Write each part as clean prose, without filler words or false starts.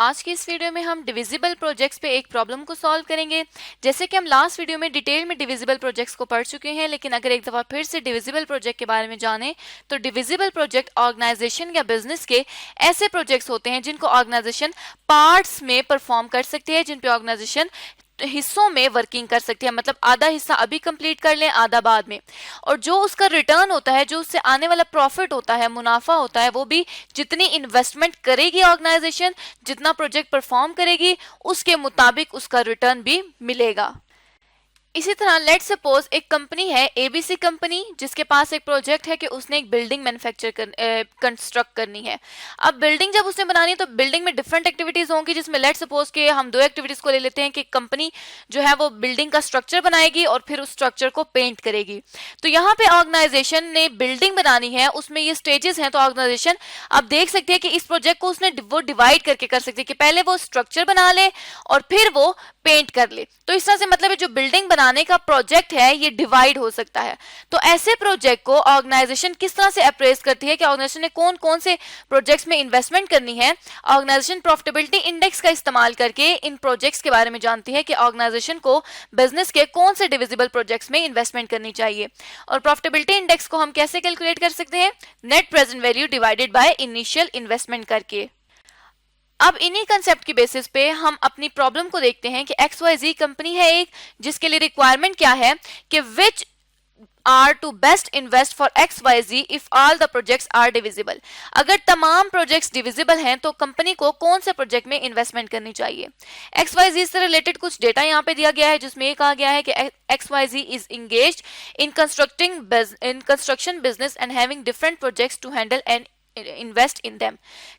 आज की इस वीडियो में हम डिविजिबल प्रोजेक्ट्स पे एक प्रॉब्लम को सॉल्व करेंगे। जैसे कि हम लास्ट वीडियो में डिटेल में डिविजिबल प्रोजेक्ट्स को पढ़ चुके हैं, लेकिन अगर एक दफ़ा फिर से डिविजिबल प्रोजेक्ट के बारे में जानें तो डिविजिबल प्रोजेक्ट ऑर्गेनाइजेशन या बिजनेस के ऐसे प्रोजेक्ट्स होते हैं जिनको ऑर्गेनाइजेशन पार्ट्स में परफॉर्म कर सकती है, जिन पे ऑर्गेनाइजेशन हिस्सों में वर्किंग कर सकती है। मतलब आधा हिस्सा अभी कंप्लीट कर लें, आधा बाद में, और जो उसका रिटर्न होता है, जो उससे आने वाला प्रॉफिट होता है, मुनाफा होता है, वो भी जितनी इन्वेस्टमेंट करेगी ऑर्गेनाइजेशन, जितना प्रोजेक्ट परफॉर्म करेगी, उसके मुताबिक उसका रिटर्न भी मिलेगा। इसी तरह लेट सपोज एक कंपनी है एबीसी कंपनी, जिसके पास एक प्रोजेक्ट है कि उसने एक बिल्डिंग मैन्युफैक्चर कंस्ट्रक्ट करनी है। अब बिल्डिंग जब उसने बनानी तो बिल्डिंग में डिफरेंट एक्टिविटीज होंगी, जिसमें लेट सपोज के हम दो एक्टिविटीज को ले लेते हैं कि कंपनी जो है वो बिल्डिंग का स्ट्रक्चर बनाएगी और फिर उस स्ट्रक्चर को पेंट करेगी। तो यहाँ पे ऑर्गेनाइजेशन ने बिल्डिंग बनानी है, उसमें ये स्टेजेस हैं। तो ऑर्गेनाइजेशन आप देख सकते हैं कि इस प्रोजेक्ट को उसने वो डिवाइड करके कर सकती है कि पहले वो स्ट्रक्चर बना ले और फिर वो पेंट कर ले। तो इस तरह से मतलब जो बिल्डिंग बनाने का प्रोजेक्ट है ये डिवाइड हो सकता है। तो ऐसे प्रोजेक्ट को ऑर्गेनाइजेशन किस तरह से अप्रेस करती है कि ऑर्गेनाइजेशन ने कौन कौन से प्रोजेक्ट्स में इन्वेस्टमेंट करनी है। ऑर्गेनाइजेशन प्रॉफिटेबिलिटी इंडेक्स का इस्तेमाल करके इन प्रोजेक्ट्स के बारे में जानती है कि ऑर्गेनाइजेशन को बिजनेस के कौन से डिविजिबल प्रोजेक्ट्स में इन्वेस्टमेंट करनी चाहिए। और प्रॉफिटेबिलिटी इंडेक्स को हम कैसे कैलकुलेट कर सकते हैं? Net present value divided by initial investment करके। अब इन्हीं कंसेप्ट की बेसिस पे हम अपनी प्रॉब्लम को देखते हैं कि XYZ कंपनी है एक, जिसके लिए रिक्वायरमेंट क्या है कि which are to best invest for XYZ if all the projects are divisible. अगर तमाम प्रोजेक्ट्स डिविजिबल हैं तो कंपनी को कौन से प्रोजेक्ट में इन्वेस्टमेंट करनी चाहिए। XYZ से रिलेटेड कुछ डेटा यहाँ पे दिया गया है, जिसमें ये कहा गया है कि XYZ is engaged in construction business and having different projects to handle and invest in them.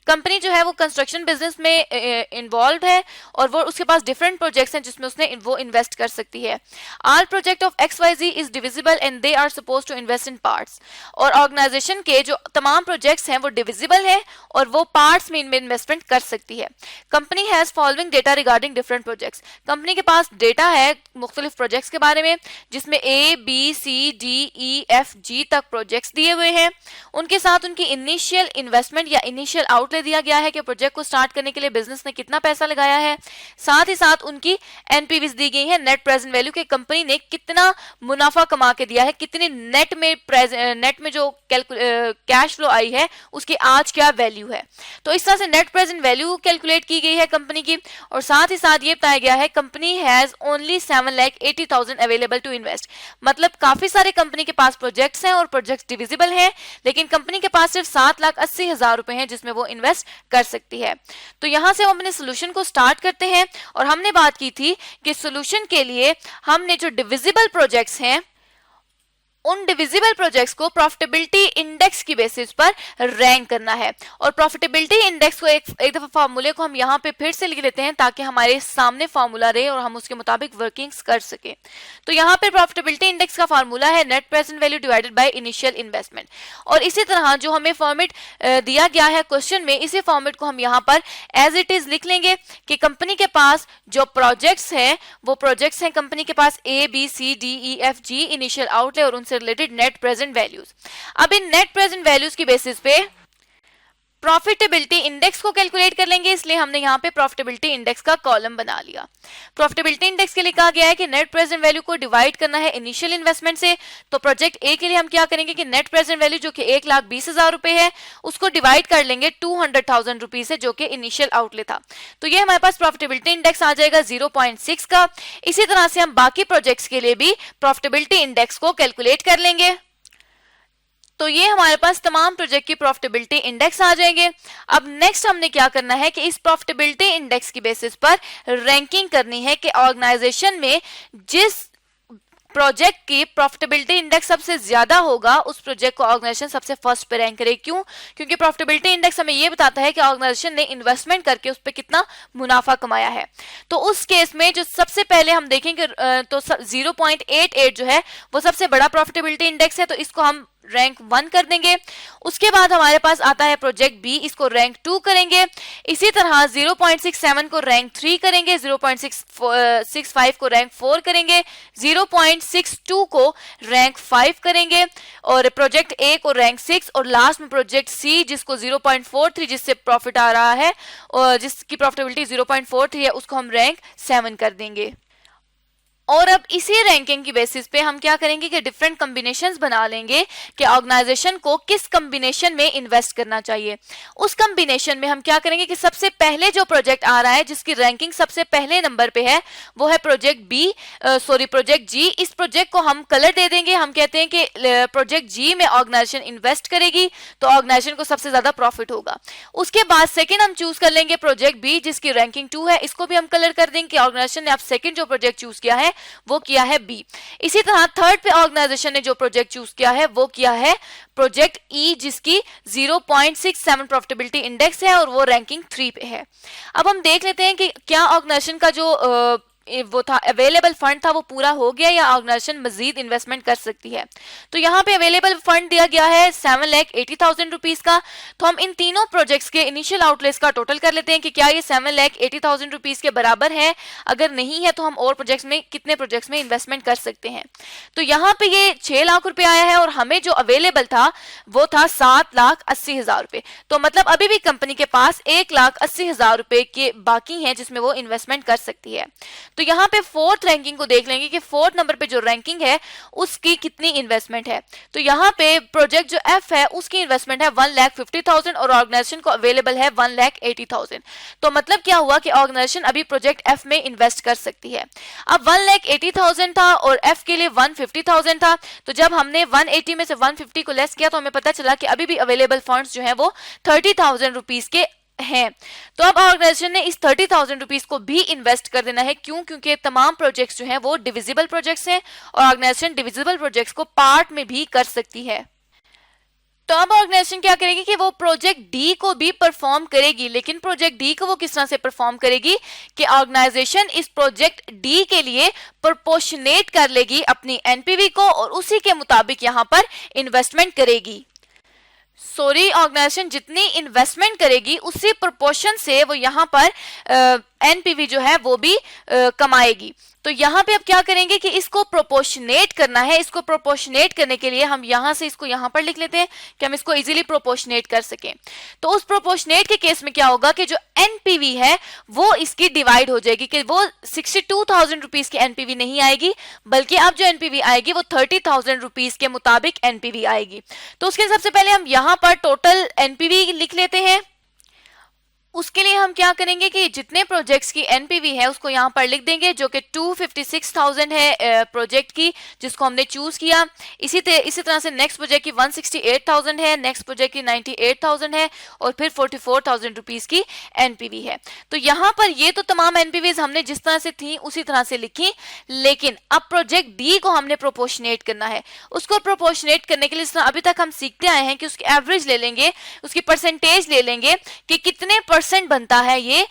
Company जो है वो कंस्ट्रक्शन बिजनेस में इन्वॉल्व है और वो उसके पास डिफरेंट प्रोजेक्ट्स हैं जिसमें उसने वो इन्वेस्ट कर सकती है। All project of XYZ is divisible and they are suppose to invest in parts. और ऑर्गेनाइजेशन के जो तमाम प्रोजेक्ट्स हैं वो डिविजिबल है और वो पार्ट्स में इनमें इन्वेस्टमेंट कर सकती है। Company has following data regarding different projects. Company के पास डेटा है मुख्तलिफ प्रोजेक्ट्स के बारे में, जिसमें ABCDEFG तक प्रोजेक्ट्स दिए हुए हैं। उनके साथ उनकी इनिशियल इन्वेस्टमेंट या इनिशियल आउटले दिया गया है कि प्रोजेक्ट को स्टार्ट करने के लिए बिजनेस ने कितना पैसा लगाया है। साथ ही साथ उनकी एनपीवीज दी गई है, नेट प्रेजेंट वैल्यू, के कंपनी ने कितना मुनाफा कमा के दिया है, कितनी नेट में जो कैश फ्लो आई है उसकी आज क्या वैल्यू है। तो इस तरह से नेट प्रेजेंट वैल्यू कैलकुलेट की गई है कंपनी की। और साथ ही साथ ये बताया गया है company has only 7,80,000 available to invest. मतलब काफी सारे कंपनी के पास प्रोजेक्ट्स हैं और प्रोजेक्ट्स डिविजिबल हैं, लेकिन कंपनी के पास सिर्फ 7,80,000 रुपए हैं जिसमें वो इन्वेस्ट कर सकती है। तो यहां से हम अपने सोल्यूशन को स्टार्ट करते हैं। और हमने बात की थी कि सोल्यूशन के लिए हमने जो डिविजिबल प्रोजेक्ट्स हैं उन डिविजिबल प्रोजेक्ट्स को प्रॉफिटेबिलिटी इंडेक्स की बेसिस पर रैंक करना है। और प्रॉफिटेबिलिटी इंडेक्स को एक दफा फार्मूले को हम यहाँ पे फिर से लिख लेते हैं ताकि हमारे सामने फार्मूला रहे और हम उसके मुताबिक वर्किंग्स कर सके। तो यहाँ पे प्रॉफिटेबिलिटी इंडेक्स का फार्मूला है net present value divided by initial investment. और इसी तरह जो हमें फॉर्मेट दिया गया है क्वेश्चन में, इसी फॉर्मेट को हम यहाँ पर एज इट इज लिख लेंगे कि कंपनी के पास जो प्रोजेक्ट्स हैं वो प्रोजेक्ट्स हैं कंपनी के पास ABCDEFG इनिशियल आउटले और उनसे रिलेटेड नेट प्रेजेंट वैल्यूज। अब इन नेट प्रेजेंट वैल्यूज की बेसिस पे प्रॉफिटेबिलिटी इंडेक्स को कैलकुलेट कर लेंगे, इसलिए हमने यहाँ पे प्रॉफिटेबिलिटी इंडेक्स का कॉलम बना लिया। प्रॉफिटेबिलिटी इंडेक्स के लिए कहा गया है कि नेट प्रेजेंट वैल्यू को डिवाइड करना है इनिशियल इन्वेस्टमेंट से। तो प्रोजेक्ट ए के लिए हम क्या करेंगे कि नेट प्रेजेंट वैल्यू जो कि 1,20,000 रुपए है उसको डिवाइड कर लेंगे 200,000 रुपीज से, जो कि इनिशियल आउटले था। तो ये हमारे पास प्रॉफिटेबिलिटी इंडेक्स आ जाएगा 0.6 का। इसी तरह से हम बाकी प्रोजेक्ट्स के लिए भी प्रॉफिटेबिलिटी इंडेक्स को कैलकुलेट कर लेंगे। तो ये हमारे पास तमाम प्रोजेक्ट की प्रॉफिटेबिलिटी इंडेक्स आ जाएंगे। अब नेक्स्ट हमने क्या करना है कि इस प्रॉफिटेबिलिटी इंडेक्स की बेसिस पर रैंकिंग करनी है कि ऑर्गेनाइजेशन में जिस प्रोजेक्ट की प्रॉफिटेबिलिटी इंडेक्स सबसे ज्यादा होगा उस प्रोजेक्ट को ऑर्गेनाइजेशन सबसे फर्स्ट पे रैंक करे। क्यों? क्योंकि प्रॉफिटेबिलिटी इंडेक्स हमें ये बताता है कि ऑर्गेनाइजेशन ने इन्वेस्टमेंट करके उस पर कितना मुनाफा कमाया है। तो उस केस में जो सबसे पहले हम देखेंगे तो 0.88 जो है वो सबसे बड़ा प्रॉफिटेबिलिटी इंडेक्स है। तो इसको हम रैंक 1 कर देंगे। उसके बाद हमारे पास आता है प्रोजेक्ट बी, इसको रैंक 2 करेंगे। इसी तरह 0.67 को रैंक 3 करेंगे, 0.65 को रैंक 4 करेंगे, 0.62 को रैंक 5 करेंगे, और प्रोजेक्ट ए को रैंक 6, और लास्ट में प्रोजेक्ट सी जिसको 0.43 जिससे प्रॉफिट आ रहा है और जिसकी प्रॉफिटेबिलिटी 0.43 है उसको हम रैंक 7 कर देंगे। और अब इसी रैंकिंग की बेसिस पे हम क्या करेंगे कि डिफरेंट कॉम्बिनेशंस बना लेंगे कि ऑर्गेनाइजेशन को किस कॉम्बिनेशन में इन्वेस्ट करना चाहिए। उस कॉम्बिनेशन में हम क्या करेंगे कि सबसे पहले जो प्रोजेक्ट आ रहा है जिसकी रैंकिंग सबसे पहले नंबर पे है वो है प्रोजेक्ट जी। इस प्रोजेक्ट को हम कलर दे देंगे, हम कहते हैं कि प्रोजेक्ट जी में ऑर्गेनाइजेशन इन्वेस्ट करेगी तो ऑर्गेनाइजेशन को सबसे ज्यादा प्रॉफिट होगा। उसके बाद सेकेंड हम चूज कर लेंगे प्रोजेक्ट बी जिसकी रैंकिंग 2 है, इसको भी हम कलर कर देंगे कि ऑर्गेनाइजेशन ने अब सेकेंड जो प्रोजेक्ट चूज किया है वो किया है बी। इसी तरह थर्ड पे ऑर्गेनाइजेशन ने जो प्रोजेक्ट चूज किया है वो किया है प्रोजेक्ट ई जिसकी 0.67 प्रॉफिटेबिलिटी इंडेक्स है और वो रैंकिंग 3 पे है। अब हम देख लेते हैं कि क्या ऑर्गेनाइजेशन का जो वो था अवेलेबल फंड था वो पूरा हो गया या ऑर्गेनाइजेशन मजीद इन्वेस्टमेंट कर सकती है। तो यहाँ पे अवेलेबल फंड दिया गया है 7,80,000 रुपीज का। तो हम इन तीनों प्रोजेक्ट्स के इनिशियल आउटलेट्स का टोटल कर लेते हैं कि क्या ये 7,80,000 रुपीज के बराबर है, अगर नहीं है तो हम और प्रोजेक्ट्स में कितने प्रोजेक्ट्स में इन्वेस्टमेंट कर सकते हैं। तो यहाँ पे ये 6 लाख रुपए आया है और हमें जो अवेलेबल था वो था 7,80,000 रुपए। तो मतलब अभी भी कंपनी के पास 1,80,000 रुपए के बाकी हैं जिसमें वो इन्वेस्टमेंट कर सकती है। तो यहाँ पे फोर्थ रैंकिंग को देख लेंगे कि फोर्थ नंबर पे जो रैंकिंग है उसकी कितनी इन्वेस्टमेंट है। तो यहाँ पे प्रोजेक्ट जो एफ है उसकी इन्वेस्टमेंट है 1,50,000 और ऑर्गेनाइजेशन को अवेलेबल है 1,80,000। तो मतलब क्या हुआ कि ऑर्गेनाइजेशन अभी प्रोजेक्ट एफ में इन्वेस्ट कर सकती है। अब 1,80,000 था और एफ के लिए 150,000 था, तो जब हमने 180 में से 150 को लेस किया तो हमें पता चला कि अभी भी अवेलेबल फंड्स जो है वो 30,000 रुपीज के हैं। तो अब ऑर्गेनाइजेशन ने इस 30,000 रुपीज को भी इन्वेस्ट कर देना है। क्यों? क्योंकि तमाम प्रोजेक्ट्स जो हैं वो डिविजिबल प्रोजेक्ट्स हैं और ऑर्गेनाइजेशन डिविजिबल प्रोजेक्ट्स को पार्ट में भी कर सकती है। तो अब ऑर्गेनाइजेशन क्या करेगी कि वो प्रोजेक्ट डी को भी परफॉर्म करेगी, लेकिन प्रोजेक्ट डी को वो किस तरह से परफॉर्म करेगी कि ऑर्गेनाइजेशन इस प्रोजेक्ट डी के लिए प्रोपोर्शनेट कर लेगी अपनी एनपीवी को और उसी के मुताबिक यहां पर इन्वेस्टमेंट करेगी। ऑर्गेनाइजेशन जितनी इन्वेस्टमेंट करेगी उसी प्रोपोर्शन से वो यहाँ पर एनपीवी जो है वो भी कमाएगी। तो यहाँ पे अब क्या करेंगे कि इसको प्रोपोर्शनेट करना है। इसको प्रोपोर्शनेट करने के लिए हम यहाँ से इसको यहाँ पर लिख लेते हैं कि हम इसको इजीली प्रोपोर्शनेट कर सकें। तो उस प्रोपोर्शनेट के केस में क्या होगा कि जो एनपीवी है वो इसकी डिवाइड हो जाएगी कि वो 62,000 रुपीज की एनपीवी नहीं आएगी, बल्कि अब जो एनपीवी आएगी वो 30,000 रुपीज के मुताबिक एनपीवी आएगी। तो उसके सबसे पहले हम यहाँ पर टोटल एनपीवी लिख लेते हैं। उसके लिए हम क्या करेंगे कि जितने प्रोजेक्ट्स की एनपीवी है उसको यहाँ पर लिख देंगे, जो कि 256,000 है प्रोजेक्ट की जिसको हमने चूज किया। इसी तरह से नेक्स्ट प्रोजेक्ट की 168,000 है, नेक्स्ट प्रोजेक्ट की 98,000 है और फिर 44,000 रुपीज की एनपीवी है। तो यहाँ पर ये तो तमाम एनपीवीज हमने जिस तरह से थी उसी तरह से लिखी, लेकिन अब प्रोजेक्ट डी को हमने प्रोपोर्शनेट करना है। उसको प्रोपोर्शनेट करने के लिए अभी तक हम सीखते आए हैं कि उसकी एवरेज ले लेंगे, उसकी परसेंटेज ले लेंगे कि कितने % बनता है ये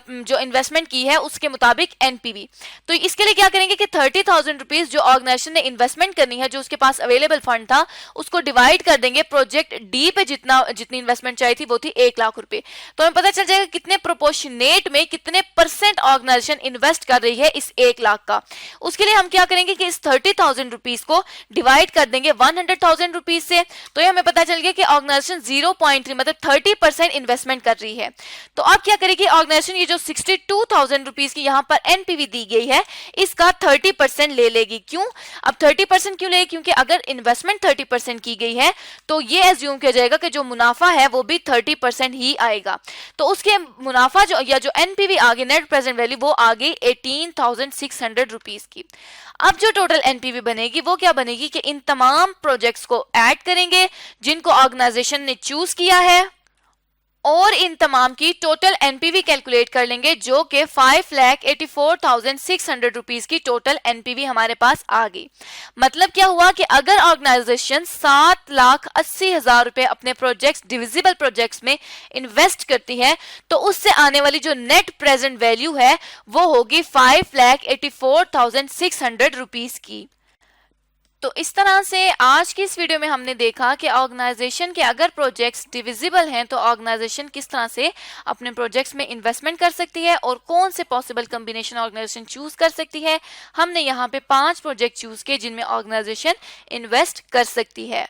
जो इन्वेस्टमेंट की है उसके मुताबिक एनपीवी। तो इसके लिए क्या करेंगे कि 30,000 रुपीज जो ऑर्गेनाइजेशन ने इन्वेस्टमेंट करनी है, जो उसके पास अवेलेबल फंड था, उसको डिवाइड कर देंगे। प्रोजेक्ट डी पे जितनी इन्वेस्टमेंट चाहिए थी वो थी 1 लाख रुपए। तो हमें पता चल जाएगा कितने प्रोपोर्शनेट में कितने % ऑर्गेनाइजेशन इन्वेस्ट कर रही है इस 1 लाख का। उसके लिए हम क्या करेंगे कि इस 30,000 रुपीज को डिवाइड कर देंगे 100,000 रुपीज से। तो ये हमें पता चल गया कि ऑर्गेनाइजेशन 0.3 मतलब 30% इन्वेस्टमेंट कर रही है। तो अब क्या करेगी ऑर्गेनाइजेशन, ये जो 62,000 रुपीज की यहाँ पर एनपीवी दी गई है इसका 30% ले लेगी। क्यों? अब 30% क्यों लेगी? क्योंकि अगर इन्वेस्टमेंट 30% की गई है तो ये एज्यूम किया जाएगा कि जो मुनाफा है वो भी 30% ही आएगा। तो उसके मुनाफा जो या जो एनपीवी आ गई नेट प्रेजेंट वैल्यू वो आ गई 18,600 रुपीज की। अब जो टोटल एनपीवी बनेगी वो क्या बनेगी कि इन तमाम प्रोजेक्ट्स को ऐड करेंगे जिनको ऑर्गेनाइजेशन ने चूज किया है और इन तमाम की टोटल एनपीवी कैलकुलेट कर लेंगे, जो कि 5,84,600 रुपीज की टोटल एनपीवी हमारे पास आ गई। मतलब क्या हुआ कि अगर ऑर्गेनाइजेशन 7,80,000 रुपए अपने प्रोजेक्ट्स डिविजिबल प्रोजेक्ट्स में इन्वेस्ट करती है तो उससे आने वाली जो नेट प्रेजेंट वैल्यू है वो होगी 5,84,600 रुपीज की। तो इस तरह से आज की इस वीडियो में हमने देखा कि ऑर्गेनाइजेशन के अगर प्रोजेक्ट्स डिविजिबल हैं तो ऑर्गेनाइजेशन किस तरह से अपने प्रोजेक्ट्स में इन्वेस्टमेंट कर सकती है और कौन से पॉसिबल कॉम्बिनेशन ऑर्गेनाइजेशन चूज कर सकती है। हमने यहाँ पे 5 प्रोजेक्ट चूज किए जिनमें ऑर्गेनाइजेशन इन्वेस्ट कर सकती है।